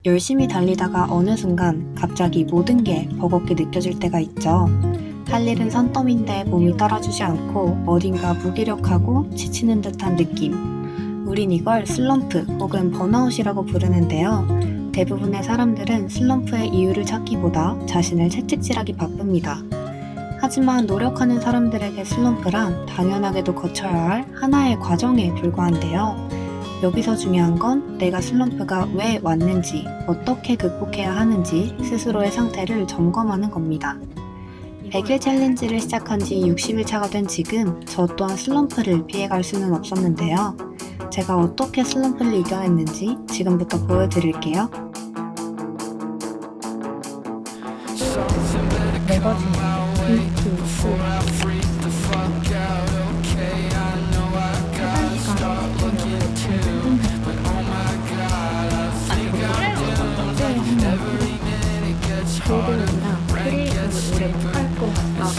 열심히 달리다가 어느 순간 갑자기 모든 게 버겁게 느껴질 때가 있죠. 할 일은 산더미인데 몸이 따라주지 않고 어딘가 무기력하고 지치는 듯한 느낌. 우린 이걸 슬럼프 혹은 번아웃이라고 부르는데요. 대부분의 사람들은 슬럼프의 이유를 찾기보다 자신을 채찍질하기 바쁩니다. 하지만 노력하는 사람들에게 슬럼프란 당연하게도 거쳐야 할 하나의 과정에 불과한데요. 여기서 중요한 건 내가 슬럼프가 왜 왔는지, 어떻게 극복해야 하는지 스스로의 상태를 점검하는 겁니다. 100일 챌린지를 시작한 지 60일 차가 된 지금 저 또한 슬럼프를 피해갈 수는 없었는데요. 제가 어떻게 슬럼프를 이겨냈는지 지금부터 보여드릴게요. 매거진, 골든이랑 크리에이터를 오래 못할 것 같다.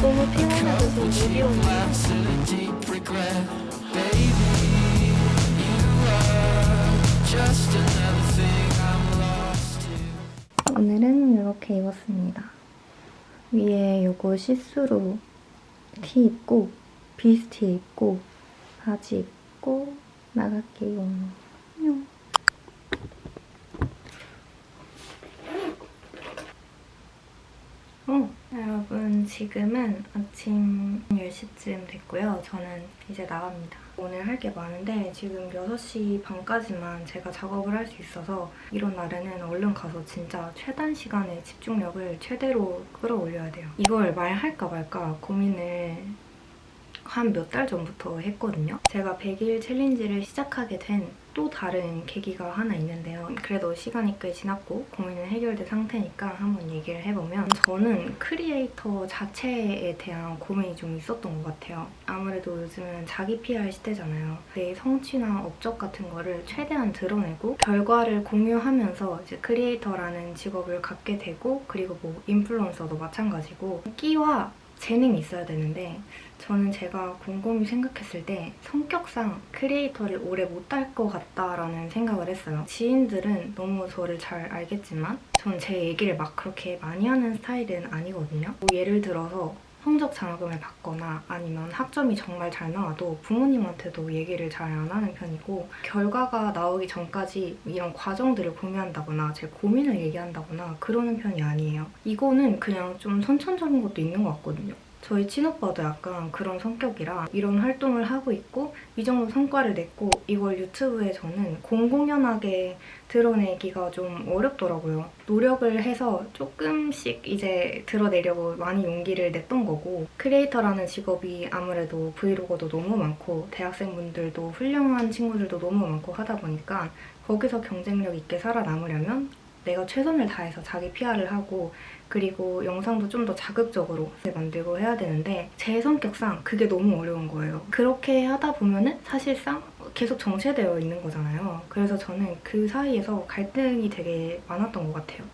너무 피곤해져서 무리 오네. 오늘은 이렇게 입었습니다. 위에 요거 시스루 티 입고 비스티 입고 바지 입고 나갈게요. 안녕. 여러분 지금은 아침 10시쯤 됐고요. 저는 이제 나갑니다. 오늘 할 게 많은데 지금 6시 반까지만 제가 작업을 할 수 있어서 이런 날에는 얼른 가서 진짜 최단 시간에 집중력을 최대로 끌어올려야 돼요. 이걸 말할까 말까 고민을 한 몇 달 전부터 했거든요. 제가 100일 챌린지를 시작하게 된 또 다른 계기가 하나 있는데요. 그래도 시간이 꽤 지났고 고민은 해결된 상태니까 한번 얘기를 해보면 저는 크리에이터 자체에 대한 고민이 좀 있었던 것 같아요. 아무래도 요즘은 자기 PR 시대잖아요. 내 성취나 업적 같은 거를 최대한 드러내고 결과를 공유하면서 이제 크리에이터라는 직업을 갖게 되고 그리고 뭐 인플루언서도 마찬가지고 끼와 재능이 있어야 되는데 저는 제가 곰곰이 생각했을 때 성격상 크리에이터를 오래 못 할 것 같다라는 생각을 했어요. 지인들은 너무 저를 잘 알겠지만 전 제 얘기를 막 그렇게 많이 하는 스타일은 아니거든요. 뭐 예를 들어서 성적 장학금을 받거나 아니면 학점이 정말 잘 나와도 부모님한테도 얘기를 잘 안 하는 편이고 결과가 나오기 전까지 이런 과정들을 공유한다거나 제 고민을 얘기한다거나 그러는 편이 아니에요. 이거는 그냥 좀 선천적인 것도 있는 것 같거든요. 저희 친오빠도 약간 그런 성격이라 이런 활동을 하고 있고 이 정도 성과를 냈고 이걸 유튜브에 저는 공공연하게 드러내기가 좀 어렵더라고요. 노력을 해서 조금씩 이제 드러내려고 많이 용기를 냈던 거고 크리에이터라는 직업이 아무래도 브이로거도 너무 많고 대학생분들도 훌륭한 친구들도 너무 많고 하다 보니까 거기서 경쟁력 있게 살아남으려면 내가 최선을 다해서 자기 PR을 하고 그리고 영상도 좀 더 자극적으로 만들고 해야 되는데 제 성격상 그게 너무 어려운 거예요. 그렇게 하다 보면은 사실상 계속 정체되어 있는 거잖아요. 그래서 저는 그 사이에서 갈등이 되게 많았던 것 같아요.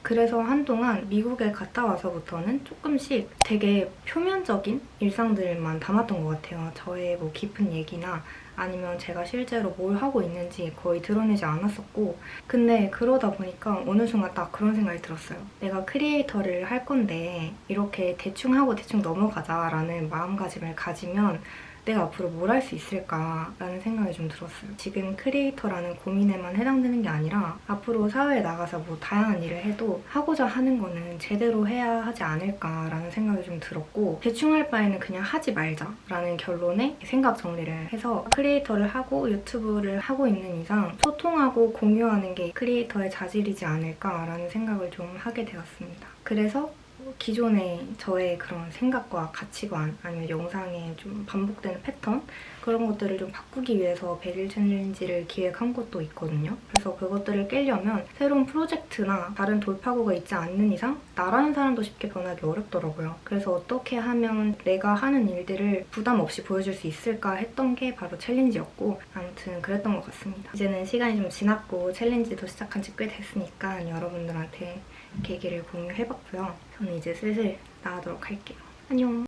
그래서 한동안 미국에 갔다 와서부터는 조금씩 되게 표면적인 일상들만 담았던 것 같아요. 저의 뭐 깊은 얘기나 아니면 제가 실제로 뭘 하고 있는지 거의 드러내지 않았었고 근데 그러다 보니까 어느 순간 딱 그런 생각이 들었어요. 내가 크리에이터를 할 건데 이렇게 대충 하고 대충 넘어가자라는 마음가짐을 가지면 내가 앞으로 뭘 할 수 있을까라는 생각이 좀 들었어요. 지금 크리에이터라는 고민에만 해당되는 게 아니라 앞으로 사회에 나가서 뭐 다양한 일을 해도 하고자 하는 거는 제대로 해야 하지 않을까라는 생각이 좀 들었고 대충 할 바에는 그냥 하지 말자라는 결론에 생각 정리를 해서 크리에이터를 하고 유튜브를 하고 있는 이상 소통하고 공유하는 게 크리에이터의 자질이지 않을까라는 생각을 좀 하게 되었습니다. 그래서 기존의 저의 그런 생각과 가치관 아니면 영상에 좀 반복되는 패턴 그런 것들을 좀 바꾸기 위해서 100일 챌린지를 기획한 것도 있거든요. 그래서 그것들을 깨려면 새로운 프로젝트나 다른 돌파구가 있지 않는 이상 나라는 사람도 쉽게 변하기 어렵더라고요. 그래서 어떻게 하면 내가 하는 일들을 부담 없이 보여줄 수 있을까 했던 게 바로 챌린지였고 아무튼 그랬던 것 같습니다. 이제는 시간이 좀 지났고 챌린지도 시작한 지 꽤 됐으니까 여러분들한테 계기를 공유해봤고요. 저는 이제 슬슬 나가도록 할게요. 안녕!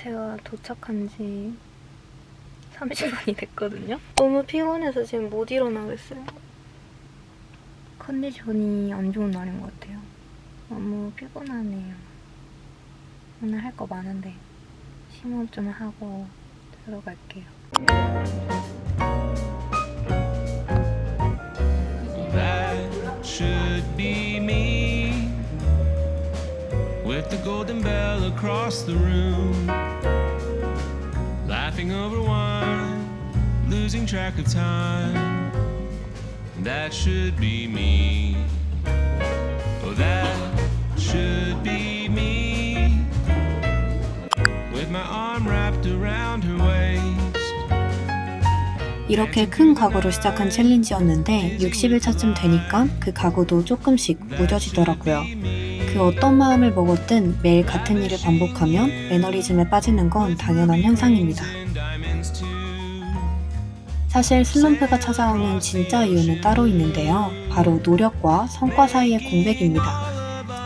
제가 도착한 지 30분이 됐거든요. 너무 피곤해서 지금 못 일어나겠어요. 컨디션이 안 좋은 날인 것 같아요. 너무 피곤하네요. 오늘 할 거 많은데 심호흡 좀 하고 들어갈게요. That should be me with the golden bell across the room, laughing over wine, losing track of time. That should be me. Oh, that should be me with my arm wrapped around her waist. 이렇게 큰 각오로 시작한 챌린지였는데 60일차쯤 되니까 그 각오도 조금씩 무뎌지더라고요. 그 어떤 마음을 먹었든 매일 같은 일을 반복하면 매너리즘에 빠지는 건 당연한 현상입니다. 사실 슬럼프가 찾아오는 진짜 이유는 따로 있는데요. 바로 노력과 성과 사이의 공백입니다.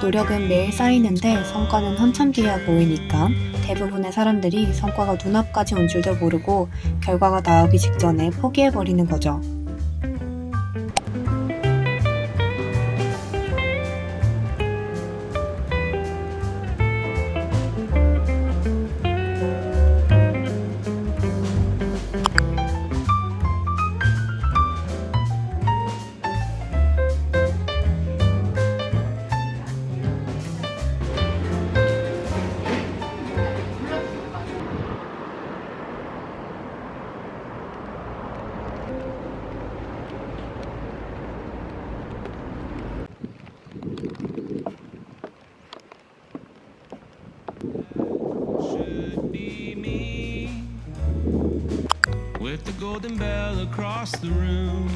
노력은 매일 쌓이는데 성과는 한참 뒤에야 보이니까 대부분의 사람들이 성과가 눈앞까지 온 줄도 모르고 결과가 나오기 직전에 포기해버리는 거죠. Should be me with the golden bell across the room,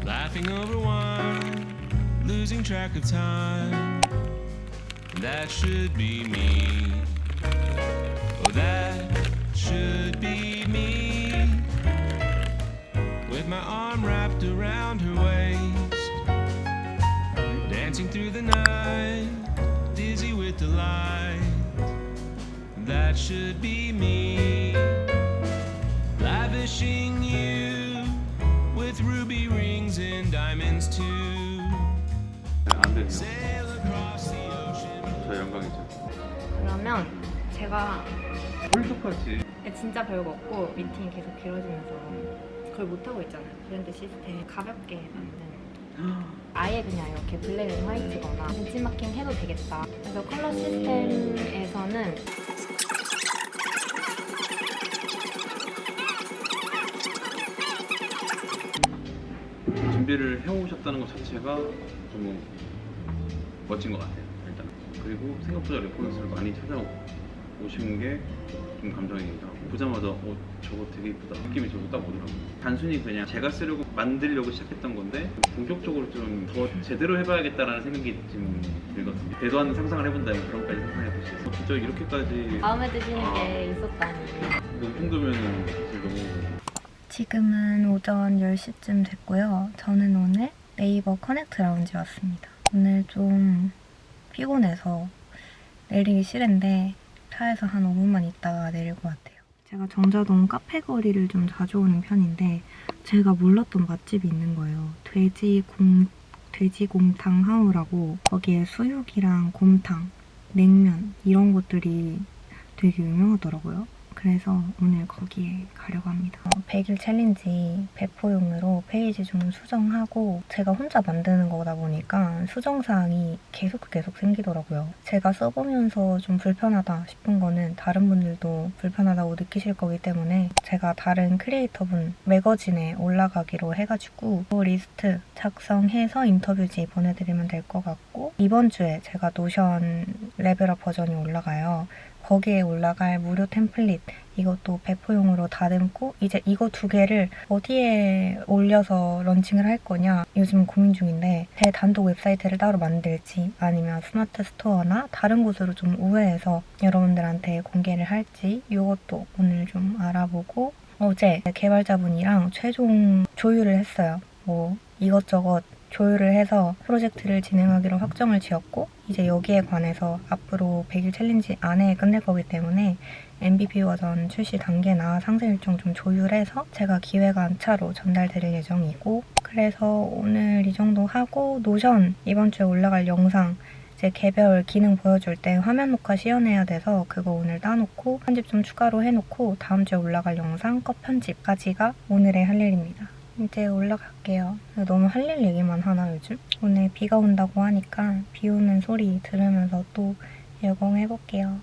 laughing over wine, losing track of time. That should be me. Oh, that should be me with my arm wrapped around her waist, dancing through the night, dizzy with delight. That should be me, lavishing you with ruby rings and diamonds too. 안 되네요. Sail across the ocean. 저 영광이죠. 그러면 제가 홀쭉하지. 진짜 별거 없고 미팅이 계속 길어지면서 그걸 못하고 있잖아요. 브랜드 시스템 가볍게 만든 아예 그냥 이렇게 블랙 앤 화이트거나 벤치마킹 해도 되겠다. 그래서 컬러 시스템에서는 준비를 해오셨다는 것 자체가 너무 멋진 것 같아요. 일단 그리고 생각보다 레퍼런스를 많이 찾아오신 게 좀 감정이기도 하고 보자마자 저거 되게 이쁘다 느낌이 저도 딱 오더라고요. 단순히 그냥 제가 쓰려고 만들려고 시작했던 건데 본격적으로 좀 더 제대로 해봐야겠다라는 생각이 좀 들거든요. 되도 않는 상상을 해본다면 그런 까지 상상해보시죠. 진짜 이렇게까지 마음에 드시는 게 있었다니. 이 정도면은 사실 너무 지금은 오전 10시쯤 됐고요. 저는 오늘 네이버 커넥트 라운지 왔습니다. 오늘 좀 피곤해서 내리기 싫은데 차에서 한 5분만 있다가 내릴 것 같아요. 제가 정자동 카페 거리를 좀 자주 오는 편인데 제가 몰랐던 맛집이 있는 거예요. 돼지곰탕 하우라고 거기에 수육이랑 곰탕, 냉면 이런 것들이 되게 유명하더라고요. 그래서 오늘 거기에 가려고 합니다. 100일 챌린지 배포용으로 페이지 좀 수정하고 제가 혼자 만드는 거다 보니까 수정사항이 계속 생기더라고요. 제가 써보면서 좀 불편하다 싶은 거는 다른 분들도 불편하다고 느끼실 거기 때문에 제가 다른 크리에이터분 매거진에 올라가기로 해가지고 리스트 작성해서 인터뷰지 보내드리면 될 것 같고 이번 주에 제가 노션 레벨업 버전이 올라가요. 거기에 올라갈 무료 템플릿 이것도 배포용으로 다듬고 이제 이거 2개를 어디에 올려서 런칭을 할 거냐 요즘 고민 중인데 제 단독 웹사이트를 따로 만들지 아니면 스마트 스토어나 다른 곳으로 좀 우회해서 여러분들한테 공개를 할지 이것도 오늘 좀 알아보고 어제 개발자분이랑 최종 조율을 했어요. 뭐 이것저것 조율을 해서 프로젝트를 진행하기로 확정을 지었고 이제 여기에 관해서 앞으로 100일 챌린지 안에 끝낼 거기 때문에 MVP 버전 출시 단계나 상세 일정 좀 조율해서 제가 기획안 차로 전달드릴 예정이고 그래서 오늘 이 정도 하고 노션 이번 주에 올라갈 영상 이제 개별 기능 보여줄 때 화면 녹화 시연해야 돼서 그거 오늘 따놓고 편집 좀 추가로 해놓고 다음 주에 올라갈 영상 컷 편집까지가 오늘의 할 일입니다. 이제 올라갈게요. 너무 할 일 얘기만 하나 요즘? 오늘 비가 온다고 하니까 비 오는 소리 들으면서 또 열공해볼게요.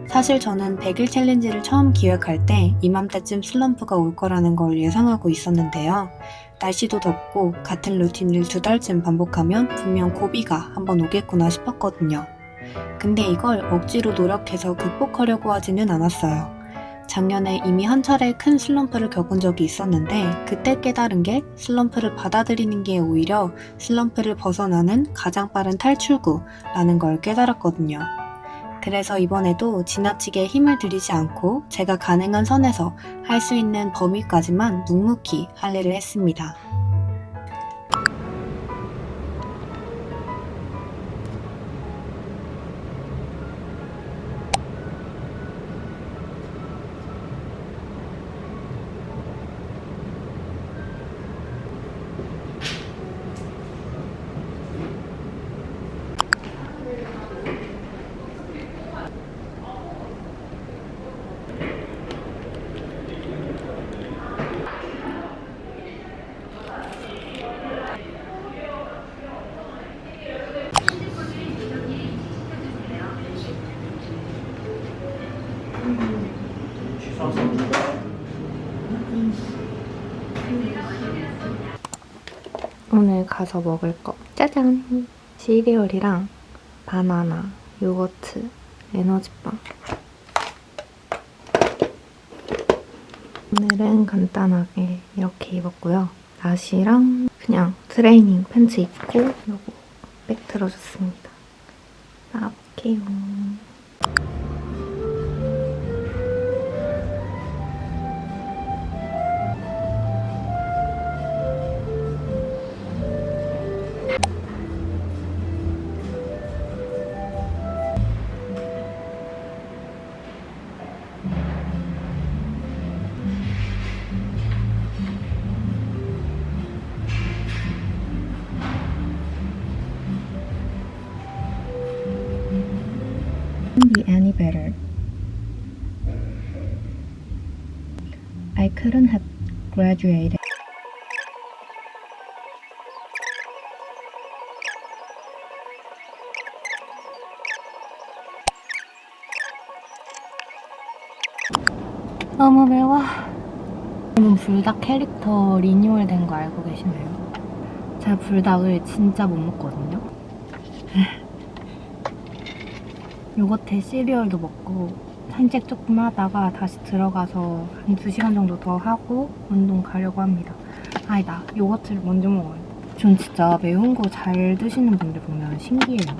사실 저는 100일 챌린지를 처음 기획할 때 이맘때쯤 슬럼프가 올 거라는 걸 예상하고 있었는데요. 날씨도 덥고 같은 루틴을 2달쯤 반복하면 분명 고비가 한번 오겠구나 싶었거든요. 근데 이걸 억지로 노력해서 극복하려고 하지는 않았어요. 작년에 이미 한 차례 큰 슬럼프를 겪은 적이 있었는데 그때 깨달은 게 슬럼프를 받아들이는 게 오히려 슬럼프를 벗어나는 가장 빠른 탈출구라는 걸 깨달았거든요. 그래서 이번에도 지나치게 힘을 들이지 않고 제가 가능한 선에서 할 수 있는 범위까지만 묵묵히 할 일을 했습니다. 오늘 가서 먹을 거 짜잔! 시리얼이랑 바나나, 요거트, 에너지빵. 오늘은 간단하게 이렇게 입었고요. 나시랑 그냥 트레이닝 팬츠 입고 요거 백 들어줬습니다. 나볼게요. Be any better. I couldn't have graduated. 너무 매워. 여러분 불닭 캐릭터 리뉴얼 된 거 알고 계시나요? 제가 불닭을 진짜 못 먹거든요. 요거트에 시리얼도 먹고 산책 조금 하다가 다시 들어가서 한 2시간 정도 더 하고 운동 가려고 합니다. 아니다, 요거트를 먼저 먹어요. 전 진짜 매운 거 잘 드시는 분들 보면 신기해요.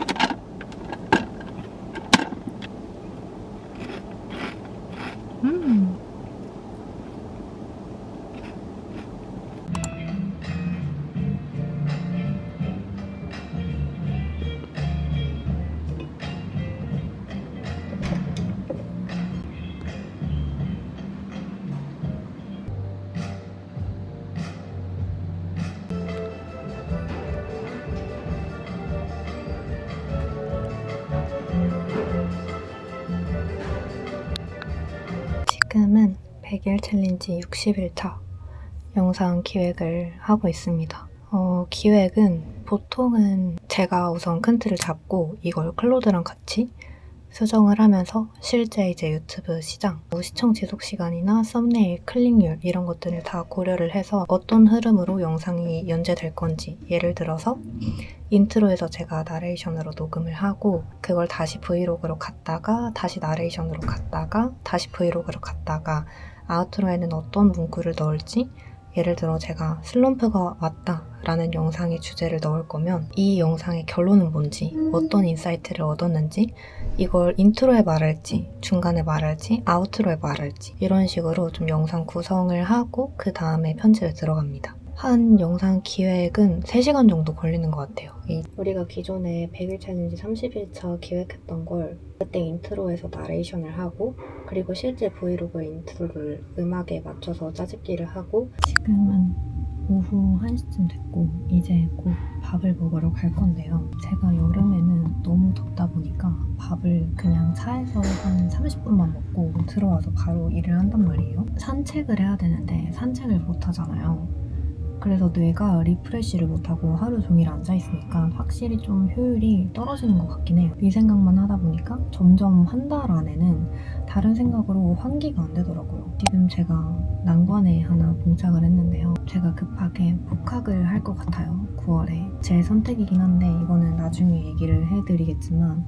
100일 챌린지 60일차 영상 기획을 하고 있습니다. 기획은 보통은 제가 우선 큰 틀을 잡고 이걸 클로드랑 같이 수정을 하면서 실제 이제 유튜브 시장, 시청 지속 시간이나 썸네일, 클릭률 이런 것들을 다 고려를 해서 어떤 흐름으로 영상이 연재될 건지, 예를 들어서 인트로에서 제가 나레이션으로 녹음을 하고 그걸 다시 브이로그로 갔다가 다시 나레이션으로 갔다가 다시 브이로그로 갔다가 아우트로에는 어떤 문구를 넣을지, 예를 들어 제가 슬럼프가 왔다 라는 영상의 주제를 넣을 거면 이 영상의 결론은 뭔지, 어떤 인사이트를 얻었는지, 이걸 인트로에 말할지, 중간에 말할지, 아우트로에 말할지 이런 식으로 좀 영상 구성을 하고 그 다음에 편집에 들어갑니다. 한 영상 기획은 3시간 정도 걸리는 것 같아요. 우리가 기존에 100일 챌린지 30일차 기획했던 걸 그때 인트로에서 나레이션을 하고 그리고 실제 브이로그 인트로를 음악에 맞춰서 짜집기를 하고 지금은 오후 1시쯤 됐고 이제 곧 밥을 먹으러 갈 건데요. 제가 여름에는 너무 덥다 보니까 밥을 그냥 차에서 한 30분만 먹고 들어와서 바로 일을 한단 말이에요. 산책을 해야 되는데 산책을 못 하잖아요. 그래서 뇌가 리프레시를 못하고 하루 종일 앉아있으니까 확실히 좀 효율이 떨어지는 것 같긴 해요. 이 생각만 하다 보니까 점점 한 달 안에는 다른 생각으로 환기가 안 되더라고요. 지금 제가 난관에 하나 봉착을 했는데요. 제가 급하게 복학을 할 것 같아요. 9월에. 제 선택이긴 한데 이거는 나중에 얘기를 해드리겠지만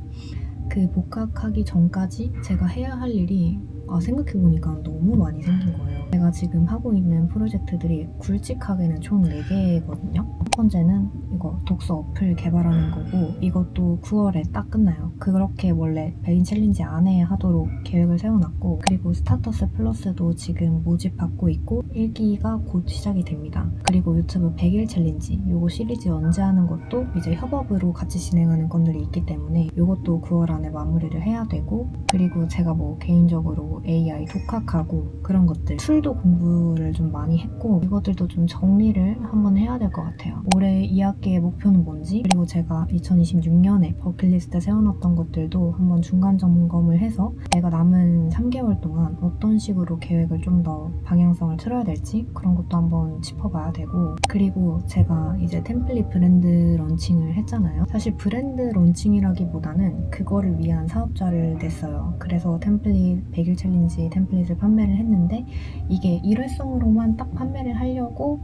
그 복학하기 전까지 제가 해야 할 일이 생각해보니까 너무 많이 생긴 거예요. 제가 지금 하고 있는 프로젝트들이 굵직하게는 총 4개거든요. 첫 번째는 이거 독서 어플 개발하는 거고 이것도 9월에 딱 끝나요. 그렇게 원래 100일 챌린지 안에 하도록 계획을 세워놨고 그리고 스타터스 플러스도 지금 모집받고 있고 1기가 곧 시작이 됩니다. 그리고 유튜브 100일 챌린지 요거 시리즈 언제 하는 것도 이제 협업으로 같이 진행하는 건들이 있기 때문에 요것도 9월 안에 마무리를 해야 되고 그리고 제가 뭐 개인적으로 AI 독학하고 그런 것들 툴도 공부를 좀 많이 했고 이것들도 좀 정리를 한번 해야 될 것 같아요. 올해 2학기의 목표는 뭔지 그리고 제가 2026년에 버킷리스트 세워놨던 것들도 한번 중간 점검을 해서 내가 남은 3개월 동안 어떤 식으로 계획을 좀 더 방향성을 틀어야 될지 그런 것도 한번 짚어봐야 되고 그리고 제가 이제 템플릿 브랜드 런칭을 했잖아요. 사실 브랜드 런칭이라기보다는 그거를 위한 사업자를 냈어요. 그래서 템플릿 100일 챌린지 템플릿을 판매를 했는데 이게 일회성으로만 딱 판매를 하려고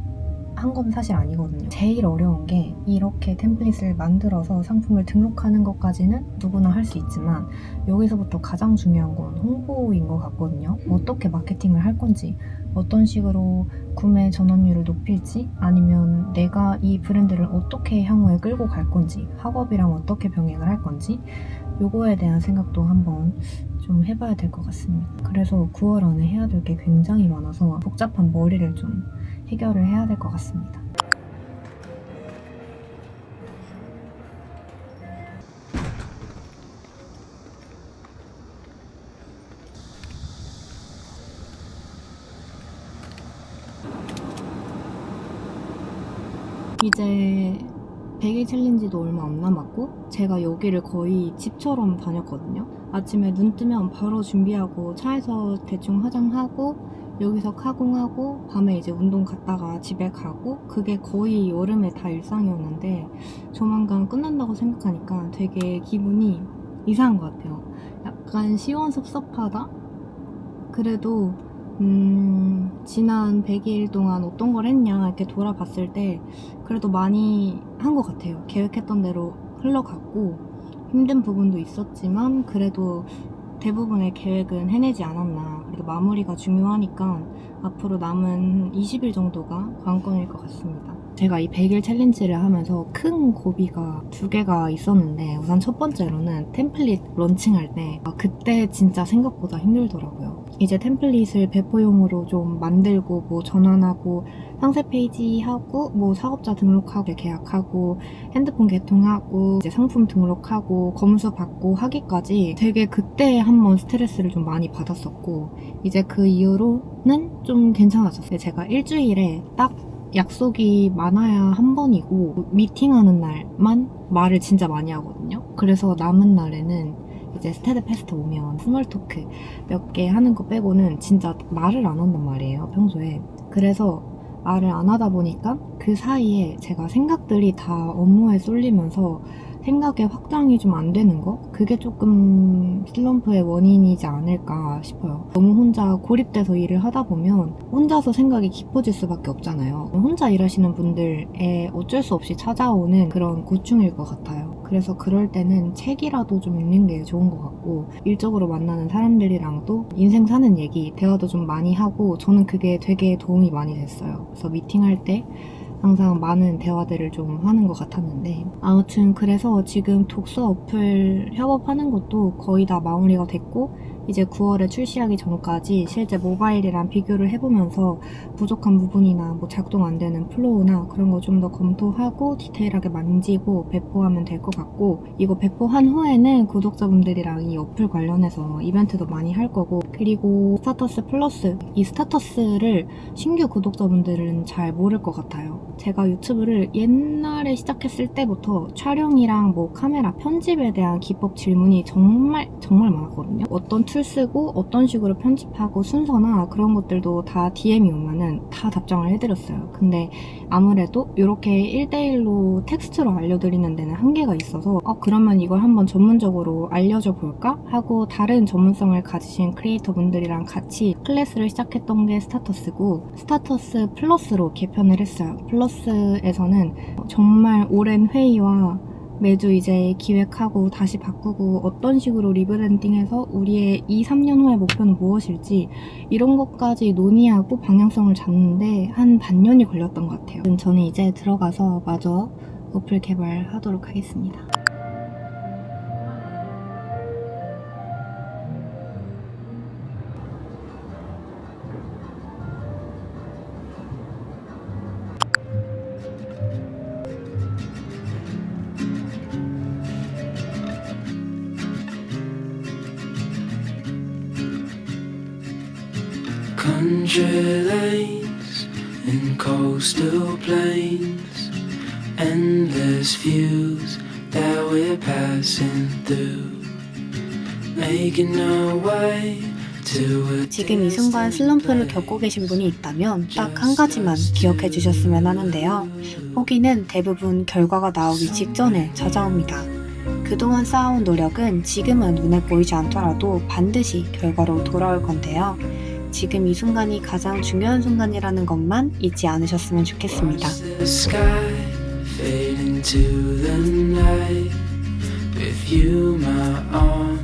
한 건 사실 아니거든요. 제일 어려운 게 이렇게 템플릿을 만들어서 상품을 등록하는 것까지는 누구나 할 수 있지만 여기서부터 가장 중요한 건 홍보인 것 같거든요. 어떻게 마케팅을 할 건지 어떤 식으로 구매 전환율을 높일지 아니면 내가 이 브랜드를 어떻게 향후에 끌고 갈 건지 학업이랑 어떻게 병행을 할 건지 요거에 대한 생각도 한번 좀 해봐야 될 것 같습니다. 그래서 9월 안에 해야 될 게 굉장히 많아서 복잡한 머리를 좀 해결을 해야 될 것 같습니다. 이제 100일 챌린지도 얼마 안 남았고 제가 여기를 거의 집처럼 다녔거든요. 아침에 눈 뜨면 바로 준비하고 차에서 대충 화장하고 여기서 카공하고 밤에 이제 운동 갔다가 집에 가고 그게 거의 여름에 다 일상이었는데 조만간 끝난다고 생각하니까 되게 기분이 이상한 것 같아요. 약간 시원섭섭하다? 그래도 지난 100일 동안 어떤 걸 했냐 이렇게 돌아봤을 때 그래도 많이 한 것 같아요. 계획했던 대로 흘러갔고 힘든 부분도 있었지만 그래도 대부분의 계획은 해내지 않았나. 그래도 마무리가 중요하니까 앞으로 남은 20일 정도가 관건일 것 같습니다. 제가 이 100일 챌린지를 하면서 큰 고비가 2개가 있었는데 우선 첫 번째로는 템플릿 런칭할 때 그때 진짜 생각보다 힘들더라고요. 이제 템플릿을 배포용으로 좀 만들고 뭐 전환하고 상세 페이지 하고 뭐 사업자 등록하고 계약하고 핸드폰 개통하고 이제 상품 등록하고 검수 받고 하기까지 되게 그때 한번 스트레스를 좀 많이 받았었고 이제 그 이후로는 좀 괜찮아졌어요. 제가 일주일에 딱 약속이 많아야 한 번이고 미팅하는 날만 말을 진짜 많이 하거든요. 그래서 남은 날에는 이제 스테드페스트 오면 스몰 토크 몇 개 하는 거 빼고는 진짜 말을 안 한단 말이에요, 평소에. 그래서 말을 안 하다 보니까 그 사이에 제가 생각들이 다 업무에 쏠리면서 생각의 확장이 좀 안 되는 거? 그게 조금 슬럼프의 원인이지 않을까 싶어요. 너무 혼자 고립돼서 일을 하다 보면 혼자서 생각이 깊어질 수밖에 없잖아요. 혼자 일하시는 분들의 어쩔 수 없이 찾아오는 그런 고충일 것 같아요. 그래서 그럴 때는 책이라도 좀 읽는 게 좋은 것 같고, 일적으로 만나는 사람들이랑도 인생 사는 얘기, 대화도 좀 많이 하고, 저는 그게 되게 도움이 많이 됐어요. 그래서 미팅할 때 항상 많은 대화들을 좀 하는 것 같았는데, 아무튼 그래서 지금 독서 어플 협업하는 것도 거의 다 마무리가 됐고, 이제 9월에 출시하기 전까지 실제 모바일이랑 비교를 해보면서 부족한 부분이나 뭐 작동 안 되는 플로우나 그런 거 좀 더 검토하고 디테일하게 만지고 배포하면 될 것 같고, 이거 배포한 후에는 구독자분들이랑 이 어플 관련해서 이벤트도 많이 할 거고, 그리고 스타터스 플러스, 이 스타터스를 신규 구독자분들은 잘 모를 것 같아요. 제가 유튜브를 옛날에 시작했을 때부터 촬영이랑 뭐 카메라 편집에 대한 기법 질문이 정말 많았거든요. 어떤 툴 쓰고 어떤 식으로 편집하고 순서나 그런 것들도 다 DM이 오면은 다 답장을 해드렸어요. 근데 아무래도 이렇게 1대1로 텍스트로 알려드리는 데는 한계가 있어서 그러면 이걸 한번 전문적으로 알려줘 볼까? 하고 다른 전문성을 가지신 크리에이터 분들이랑 같이 클래스를 시작했던 게 스타터스고, 스타터스 플러스로 개편을 했어요. 플러스에서는 정말 오랜 회의와 매주 이제 기획하고 다시 바꾸고 어떤 식으로 리브랜딩해서 우리의 2, 3년 후의 목표는 무엇일지 이런 것까지 논의하고 방향성을 잡는데 한 반년이 걸렸던 것 같아요. 저는 이제 들어가서 마저 어플 개발하도록 하겠습니다. Country lanes and coastal plains, endless views that we're passing through, making our way to a 지금 이 순간 슬럼프를 겪고 계신 분이 있다면 딱 한 가지만 기억해 주셨으면 하는데요. 포기는 대부분 결과가 나오기 직전에 찾아옵니다. 그동안 쌓아온 노력은 지금은 눈에 보이지 않더라도 반드시 결과로 돌아올 건데요. 지금 이 순간이 가장 중요한 순간이라는 것만 잊지 않으셨으면 좋겠습니다. watch the sky fade into the night with you, my arms